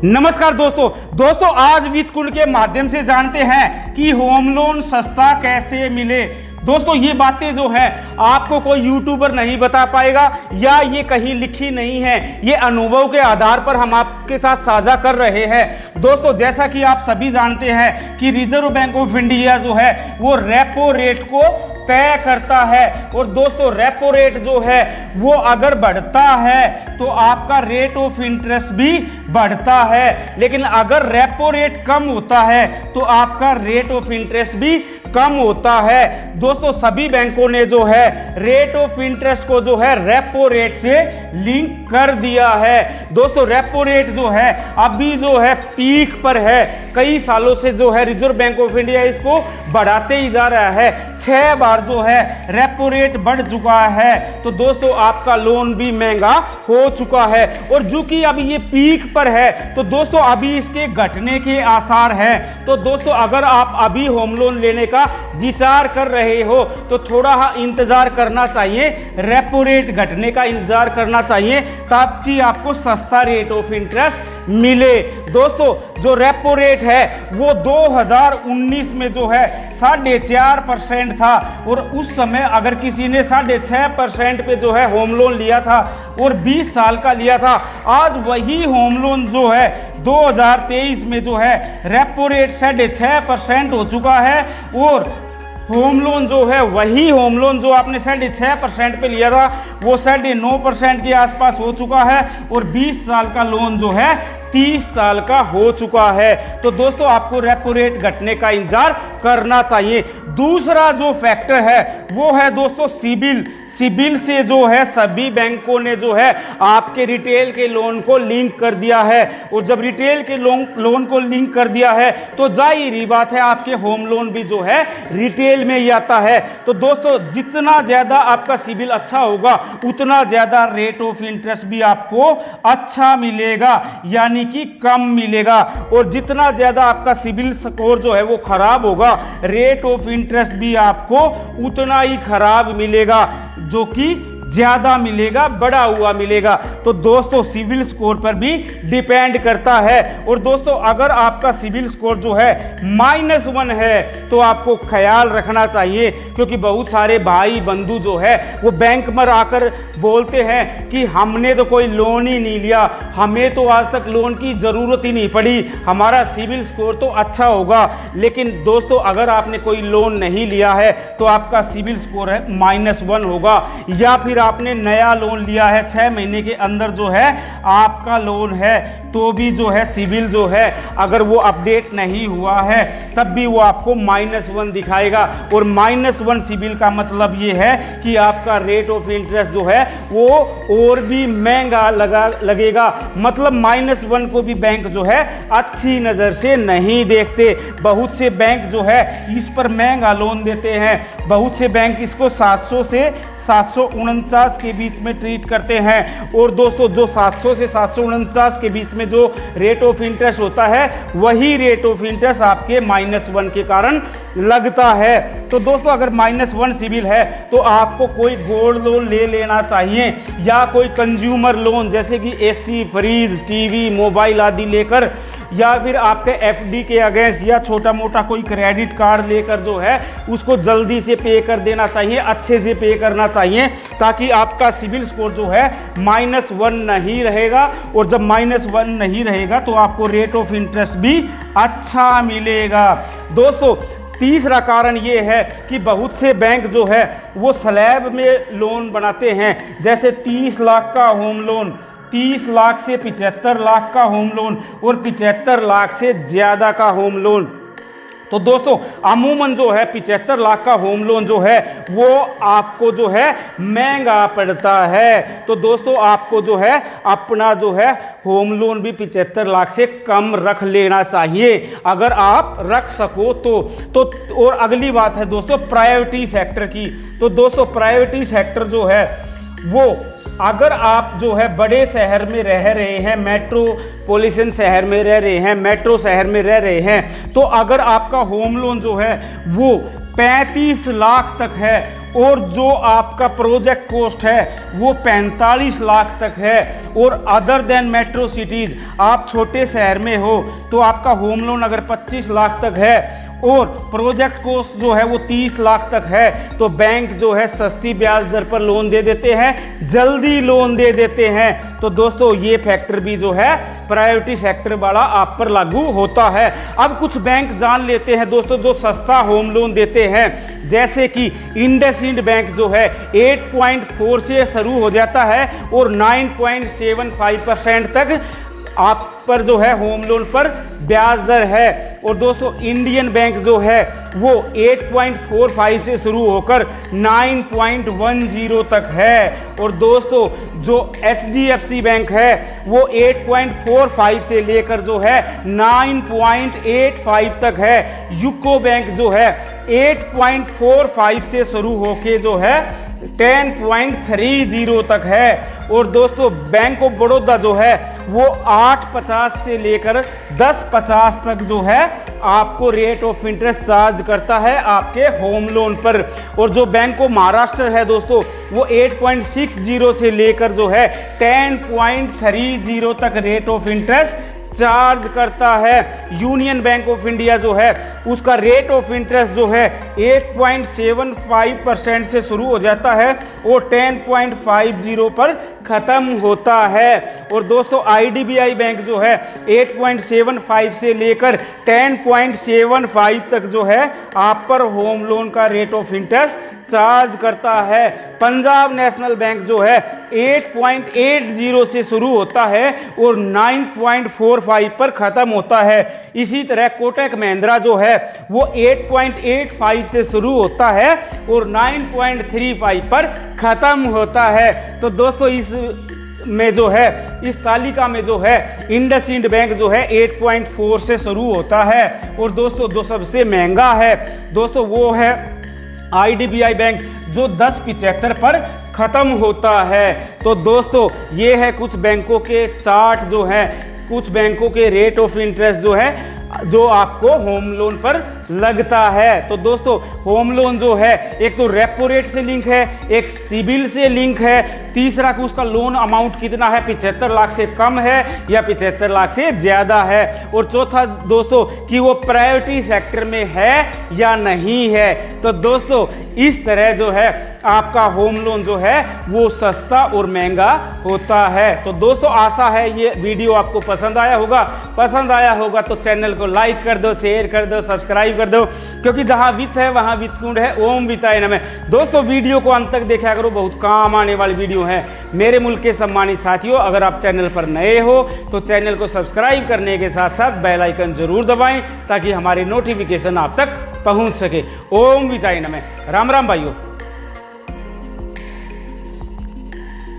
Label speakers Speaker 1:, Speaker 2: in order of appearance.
Speaker 1: नमस्कार दोस्तों आज वित्त कुंड के माध्यम से जानते हैं कि होम लोन सस्ता कैसे मिले। दोस्तों ये बातें जो है आपको कोई यूट्यूबर नहीं बता पाएगा या ये कहीं लिखी नहीं है, ये अनुभव के आधार पर हम आपके साथ साझा कर रहे हैं। दोस्तों जैसा कि आप सभी जानते हैं कि रिजर्व बैंक ऑफ इंडिया जो है वो रेपो रेट को तय करता है और दोस्तों रेपो रेट जो है वो अगर बढ़ता है तो आपका रेट ऑफ इंटरेस्ट भी बढ़ता है, लेकिन अगर रेपो रेट कम होता है तो आपका रेट ऑफ इंटरेस्ट भी कम होता है। दोस्तों सभी बैंकों ने जो है रेट ऑफ इंटरेस्ट को जो है रेपो रेट से लिंक कर दिया है। दोस्तों रेपो रेट जो है अभी जो है पीक पर है, कई सालों से जो है रिजर्व बैंक ऑफ इंडिया इसको बढ़ाते ही जा रहा है। 6 बार जो है रेपो रेट बढ़ चुका है, तो दोस्तों आपका लोन भी महंगा हो चुका है। और जो कि अभी ये पीक पर है तो दोस्तों अभी इसके घटने के आसार हैं। तो दोस्तों अगर आप अभी होम लोन लेने का विचार कर रहे हो तो थोड़ा इंतजार करना चाहिए, रेपो रेट घटने का इंतजार करना चाहिए ताकि आपको सस्ता रेट ऑफ इंटरेस्ट मिले। दोस्तों जो रेपो रेट है वो 2019 में जो है 4.5% था और उस समय अगर किसी ने 6.5% पे जो है होम लोन लिया था और 20 साल का लिया था, आज वही होम लोन जो है 2023 में जो है रेपो रेट 6.5% हो चुका है और होम लोन जो है वही होम लोन जो आपने 6.5% पे लिया था वो 9.5% के आसपास हो चुका है और 20 साल का लोन जो है 30 साल का हो चुका है। तो दोस्तों आपको रेपो रेट घटने का इंतजार करना चाहिए। दूसरा जो फैक्टर है वो है दोस्तों सिबिल से जो है सभी बैंकों ने जो है आपके रिटेल के लोन को लिंक कर दिया है और जब रिटेल के लोन को लिंक कर दिया है तो जाहिर बात है आपके होम लोन भी जो है रिटेल में ही आता है। तो दोस्तों जितना ज़्यादा आपका सिबिल अच्छा होगा उतना ज़्यादा रेट ऑफ इंटरेस्ट भी आपको अच्छा मिलेगा, यानी कि कम मिलेगा। और जितना ज़्यादा आपका सिबिल स्कोर जो है वो खराब होगा, रेट ऑफ इंटरेस्ट भी आपको उतना ही खराब मिलेगा, जो कि ज्यादा मिलेगा, बड़ा हुआ मिलेगा। तो दोस्तों सिविल स्कोर पर भी डिपेंड करता है। और दोस्तों अगर आपका सिविल स्कोर जो है -1 है तो आपको ख्याल रखना चाहिए, क्योंकि बहुत सारे भाई बंधु जो है वो बैंक में आकर बोलते हैं कि हमने तो कोई लोन ही नहीं लिया, हमें तो आज तक लोन की ज़रूरत ही नहीं पड़ी, हमारा सिविल स्कोर तो अच्छा होगा। लेकिन दोस्तों अगर आपने कोई लोन नहीं लिया है तो आपका सिविल स्कोर है -1 होगा, या फिर आपने नया लोन लिया है 6 महीने के अंदर जो है आपका लोन है तो भी जो है सिविल जो है अगर वो अपडेट नहीं हुआ है तब भी वो आपको -1 दिखाएगा। और -1 सिविल का मतलब ये है कि आपका रेट ऑफ इंटरेस्ट जो है वो और भी महंगा लगेगा। मतलब -1 को भी बैंक जो है अच्छी नज़र से नहीं देखते। बहुत से बैंक जो है इस पर महंगा लोन देते हैं, बहुत से बैंक इसको 700 से 749 के बीच में ट्रीट करते हैं। और दोस्तों जो 700 से 749 के बीच में जो रेट ऑफ इंटरेस्ट होता है वही रेट ऑफ इंटरेस्ट आपके -1 के कारण लगता है। तो दोस्तों अगर -1 सिविल है तो आपको कोई गोल्ड लोन ले लेना चाहिए या कोई कंज्यूमर लोन जैसे कि एसी, फ्रिज, टीवी, मोबाइल आदि लेकर, या फिर आपके एफडी के अगेंस्ट या छोटा मोटा कोई क्रेडिट कार्ड लेकर जो है उसको जल्दी से पे कर देना चाहिए, अच्छे से पे करना चाहिए, ताकि आपका सिविल स्कोर जो है -1 नहीं रहेगा। और जब -1 नहीं रहेगा तो आपको रेट ऑफ इंटरेस्ट भी अच्छा मिलेगा। दोस्तों तीसरा कारण ये है कि बहुत से बैंक जो है वो स्लैब में लोन बनाते हैं, जैसे 30 लाख का होम लोन, 30 लाख से 75 लाख का होम लोन और 75 लाख से ज़्यादा का होम लोन। तो दोस्तों अमूमन जो है 75 लाख का होम लोन जो है वो आपको जो है महंगा पड़ता है। तो दोस्तों आपको जो है अपना जो है होम लोन भी 75 लाख से कम रख लेना चाहिए अगर आप रख सको तो। और अगली बात है दोस्तों प्राइवेटी सेक्टर की। तो दोस्तों प्राइवेटी सेक्टर जो है वो अगर आप जो है बड़े शहर में रह रहे हैं, मेट्रोपॉलिटन शहर में रह रहे हैं, मेट्रो शहर में रह रहे हैं, तो अगर आपका होम लोन जो है वो 35 लाख तक है, और जो आपका प्रोजेक्ट कॉस्ट है वो 45 लाख तक है। और अदर देन मेट्रो सिटीज, आप छोटे शहर में हो तो आपका होम लोन अगर 25 लाख तक है और प्रोजेक्ट कॉस्ट जो है वो 30 लाख तक है, तो बैंक जो है सस्ती ब्याज दर पर लोन दे देते हैं, जल्दी लोन दे देते हैं। तो दोस्तों ये फैक्टर भी जो है प्रायोरिटी सेक्टर वाला आप पर लागू होता है। अब कुछ बैंक जान लेते हैं दोस्तों जो सस्ता होम लोन देते हैं, जैसे कि इंडसइंड बैंक जो है 8.4 से शुरू हो जाता है और 9.75% तक आप पर जो है होम लोन पर ब्याज दर है। और दोस्तों इंडियन बैंक जो है वो 8.45 से शुरू होकर 9.10 तक है। और दोस्तों जो HDFC बैंक है वो 8.45 से लेकर जो है 9.85 तक है। यूको बैंक जो है 8.45 से शुरू होके जो है 10.30 तक है। और दोस्तों बैंक ऑफ बड़ौदा जो है वो 8.50 से लेकर 10.50 तक जो है आपको रेट ऑफ इंटरेस्ट चार्ज करता है आपके होम लोन पर। और जो बैंक ऑफ महाराष्ट्र है दोस्तों वो 8.60 से लेकर जो है 10.30 तक रेट ऑफ इंटरेस्ट चार्ज करता है। यूनियन बैंक ऑफ इंडिया जो है उसका रेट ऑफ इंटरेस्ट जो है 8.75% से शुरू हो जाता है और 10.50 पर ख़त्म होता है। और दोस्तों IDBI बैंक जो है 8.75 से लेकर 10.75 तक जो है आप पर होम लोन का रेट ऑफ इंटरेस्ट चार्ज करता है। पंजाब नेशनल बैंक जो है 8.80 से शुरू होता है और 9.45 पर ख़त्म होता है। इसी तरह कोटक महिंद्रा जो है वो 8.85 से शुरू होता है और 9.35 पर ख़त्म होता है। तो दोस्तों इस में जो है इस तालिका में जो है इंडसइंड बैंक जो है 8.4 से शुरू होता है। और दोस्तों जो सबसे महंगा है दोस्तों वो है IDBI बैंक जो 10.75 पर ख़त्म होता है। तो दोस्तों ये है कुछ बैंकों के चार्ट जो है, कुछ बैंकों के रेट ऑफ इंटरेस्ट जो है जो आपको होम लोन पर लगता है। तो दोस्तों होम लोन जो है एक तो रेपो रेट से लिंक है, एक सिबिल से लिंक है, तीसरा कि उसका लोन अमाउंट कितना है, 75 लाख से कम है या 75 लाख से ज़्यादा है, और चौथा दोस्तों कि वो प्रायोरिटी सेक्टर में है या नहीं है। तो दोस्तों इस तरह जो है आपका होम लोन जो है वो सस्ता और महंगा होता है। तो दोस्तों आशा है ये वीडियो आपको पसंद आया होगा तो चैनल को लाइक कर दो, शेयर कर दो, सब्सक्राइब कर दो, क्योंकि जहां वित्त है वहां वित्त कुंड है। ओम वित्ताय नमः। दोस्तों वीडियो को अंत तक देखा करो, बहुत काम आने वाली वीडियो है। मेरे मुल्क के सम्मानित साथियों, अगर आप चैनल पर नए हो तो चैनल को सब्सक्राइब करने के साथ साथ बेल आइकन जरूर दबाएं ताकि हमारी नोटिफिकेशन आप तक पहुंच सके। ओम वित्ताय नमः। राम राम भाइयों।